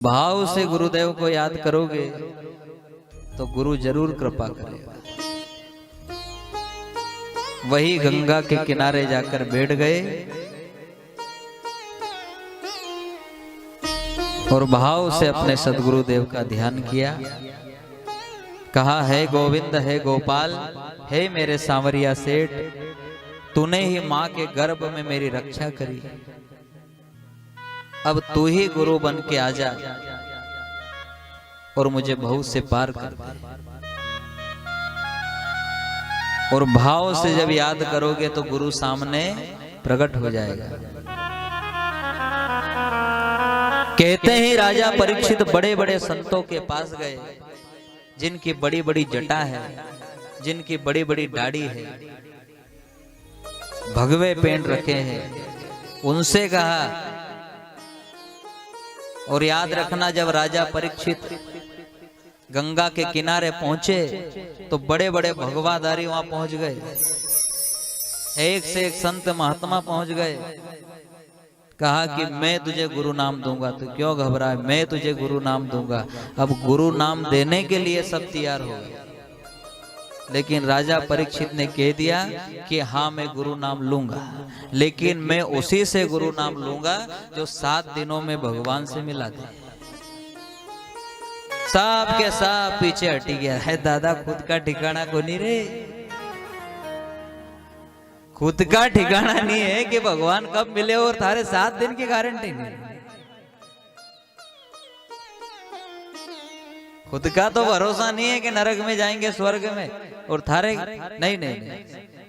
भाव से गुरुदेव को याद करोगे तो गुरु जरूर कृपा करेगा। वही गंगा के किनारे जाकर बैठ गए और भाव से अपने सदगुरुदेव का ध्यान किया। कहा, है गोविंद, है गोपाल, है मेरे सांवरिया सेठ, तूने ही माँ के गर्भ में मेरी रक्षा करी, अब तू ही गुरु बन के आजा और मुझे भव से पार कर दे। और भाव से जब याद करोगे तो गुरु सामने प्रकट हो जाएगा। कहते ही राजा परीक्षित बड़े बड़े संतों के पास गए, जिनकी बड़ी बड़ी जटा है, जिनकी बड़ी बड़ी दाढ़ी है, भगवे पेंट रखे हैं, उनसे कहा। और याद रखना, जब राजा परीक्षित गंगा के किनारे पहुंचे तो बड़े बड़े भगवाधारी वहां पहुंच गए, एक से एक संत महात्मा पहुंच गए। कहा कि मैं तुझे गुरु नाम दूंगा, तू क्यों घबराए, मैं तुझे गुरु नाम दूंगा। अब गुरु नाम देने के लिए सब तैयार हो गए, लेकिन राजा परीक्षित ने कह दिया कि हाँ मैं गुरु नाम लूंगा, लेकिन मैं उसी से गुरु नाम लूंगा जो 7 दिनों में भगवान से मिला दे। सब के सब पीछे हटी गया है। दादा खुद का ठिकाना को नहीं रे, खुद का ठिकाना नहीं है कि भगवान कब मिले, और थारे 7 दिन की गारंटी नहीं। खुद का तो भरोसा नहीं है कि नरक में जाएंगे स्वर्ग में, और थारे नहीं, नहीं, नहीं।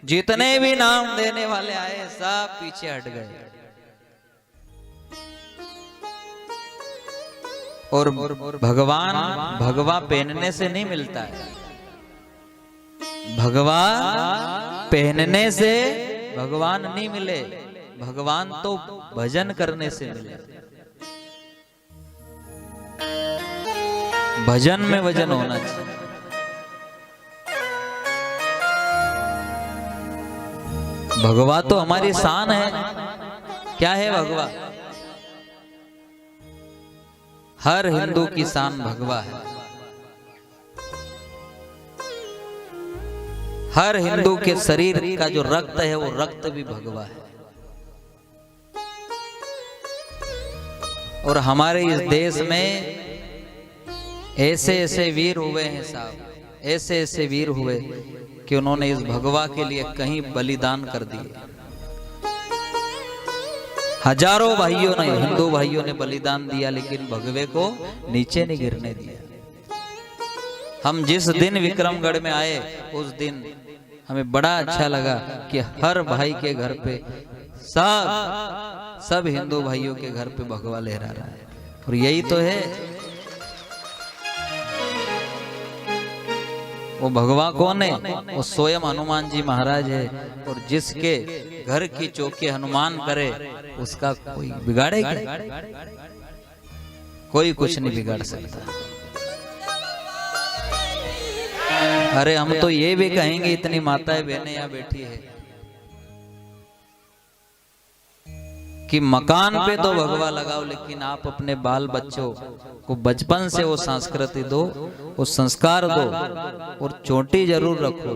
जितने भी नाम देने वाले आए सब पीछे हट गए। और भगवान भगवा पहनने से नहीं मिलता है, भगवा पहनने से भगवान नहीं मिले, भगवान तो भजन करने से मिले। भजन में वजन होना चाहिए। भगवा तो हमारी शान है। क्या है भगवा? हर हिंदू की शान भगवा है। हर हिंदू के शरीर का जो रक्त है वो रक्त भी भगवा है। और हमारे इस देश में ऐसे ऐसे वीर हुए हैं साहब, ऐसे ऐसे वीर हुए कि उन्होंने इस भगवा के लिए कहीं बलिदान कर दिए। हजारों भाइयों ने, हिंदू भाइयों ने बलिदान दिया, लेकिन भगवे को नीचे नहीं गिरने दिया। हम जिस दिन विक्रमगढ़ में आए उस दिन हमें बड़ा अच्छा लगा कि हर भाई के घर पे सब हिंदू भाइयों के घर पे भगवा लहरा रहा है। और यही तो है वो भगवा कौन है? वो स्वयं हनुमान जी महाराज है। और जिसके घर की चौकी हनुमान करे उसका कोई बिगाड़ेगा? कोई कुछ नहीं बिगाड़ सकता। अरे हम तो ये भी कहेंगे, इतनी माताएं बहनें यहाँ बैठी है, कि मकान पे तो भगवा लगाओ, लेकिन आप अपने बाल बच्चों को बचपन से वो संस्कृति दो, वो संस्कार दो, और चोटी जरूर रखो।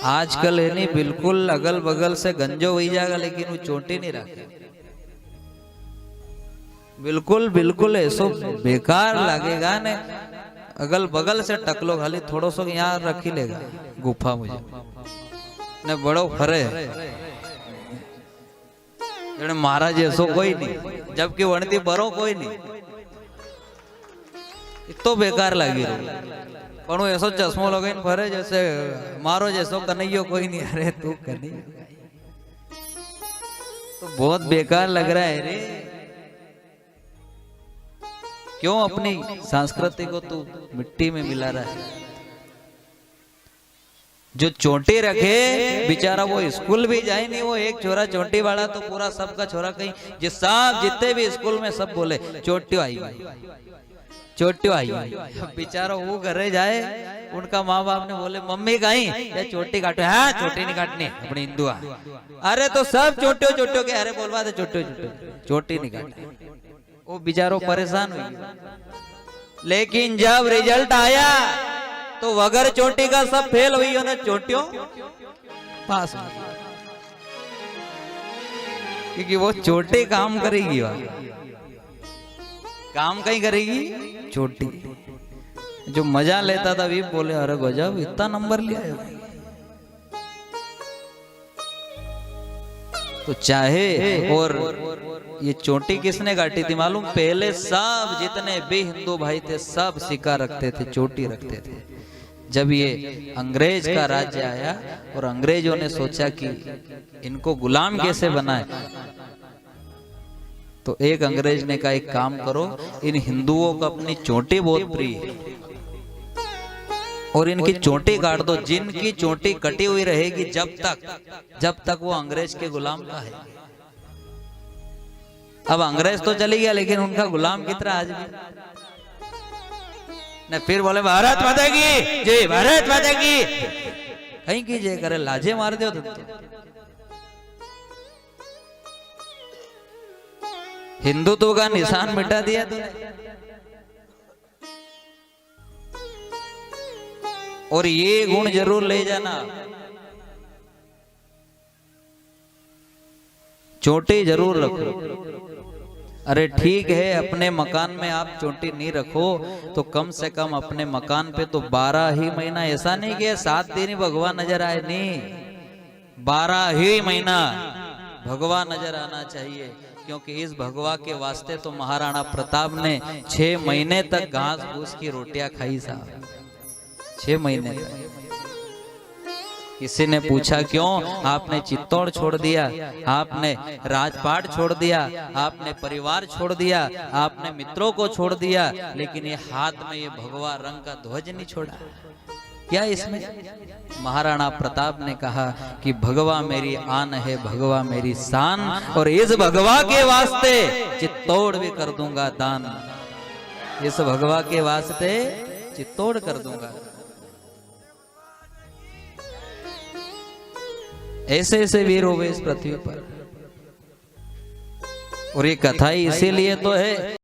आजकल है नहीं, बिल्कुल अगल बगल से गंजो हो जाएगा, लेकिन वो चोटी नहीं रखे। बिल्कुल बिल्कुल ऐसो बेकार लगेगा ने, अगल बगल से टकलो खाली थोड़ो सो यहाँ रखी लेगा गुफा मुझे ने बड़ो फरे महाराज ऐसो कोई नहीं, जबकि वणती बरो कोई नहीं। तो बेकार लगी पण ऐसो चश्मो लगाइन फरे जैसे मारो जैसो कन्हैयो कोई नहीं। अरे तू कन्हैया तो बहुत बेकार लग रहा है रे। क्यों अपनी संस्कृति को तू मिट्टी में मिला रहा है? जो चोटी रखे बेचारा वो स्कूल भी जाए नहीं, वो एक छोरा चोटी वाला तो पूरा सबका छोरा कहीं, जिस सब जितने भी स्कूल में सब बोले चोटी आई, चोटियो आई बेचारा वो घरे जाए, उनका माँ बाप ने बोले मम्मी कहीं या चोटी काटो, हाँ चोटी नहीं काटनी अपने हिंदू। अरे तो सब चोटियो चोटियो के, अरे बोलवा दे चोटियो चोटियो, चोटी नहीं काटनी। वो बेचारो परेशान हुई। लेकिन जब रिजल्ट आया तो वगर चोटी का सब फेल हुई, ना चोटियों पास, क्योंकि वो चोटी काम करेगी, काम कहीं करेगी चोटी। जो मजा लेता था भी बोले अरे गजब इतना नंबर लिया है। तो चाहे, और ये चोटी किसने काटी थी मालूम? पहले सब जितने भी हिंदू भाई थे सब सिक्का रखते थे, चोटी रखते थे। जब ये अंग्रेज का राज्य आया और अंग्रेजों ने सोचा कि इनको गुलाम कैसे बनाए, तो एक अंग्रेज ने कहा एक काम करो, इन हिंदुओं को अपनी चोटी बहुत प्रिय है और इनकी चोटी काट दो। जिनकी चोटी कटी हुई रहेगी जब तक वो अंग्रेज के गुलाम का है। अब अंग्रेज तो चली गया लेकिन उनका गुलाम कितना आज भी न। फिर बोले भारत माता की जय, भारत माता की, कहीं की जय करे, लाजे मार दो तुम तो। हिंदुत्व का निशान मिटा दिया तूने। और ये गुण जरूर ले जाना, चोटी जरूर रखो। अरे ठीक है अपने मकान में आप चोटी नहीं रखो तो कम से कम अपने मकान पे तो 12 ही महीना, ऐसा नहीं कि 7 दिन ही भगवान नजर आए, नहीं 12 ही महीना भगवा नजर आना चाहिए। क्योंकि इस भगवा के वास्ते तो महाराणा प्रताप ने 6 महीने तक घास फूस की रोटियां खाई साहब, 6 महीने तक। किसी ने पूछा क्यों आपने चित्तौड़ छोड़ दिया, आपने राजपाट छोड़ दिया, आपने परिवार छोड़ दिया, आपने मित्रों को छोड़ दिया, लेकिन ये हाथ में ये भगवा रंग का ध्वज नहीं छोड़ा, क्या इसमें? महाराणा प्रताप ने कहा कि भगवा मेरी आन है, भगवा मेरी शान, और इस भगवा के वास्ते चित्तौड़ भी कर दूंगा दान, इस भगवा के वास्ते चित्तौड़ कर दूंगा। ऐसे ऐसे वीर हो गए इस पृथ्वी पर। और ये कथा ही इसीलिए तो है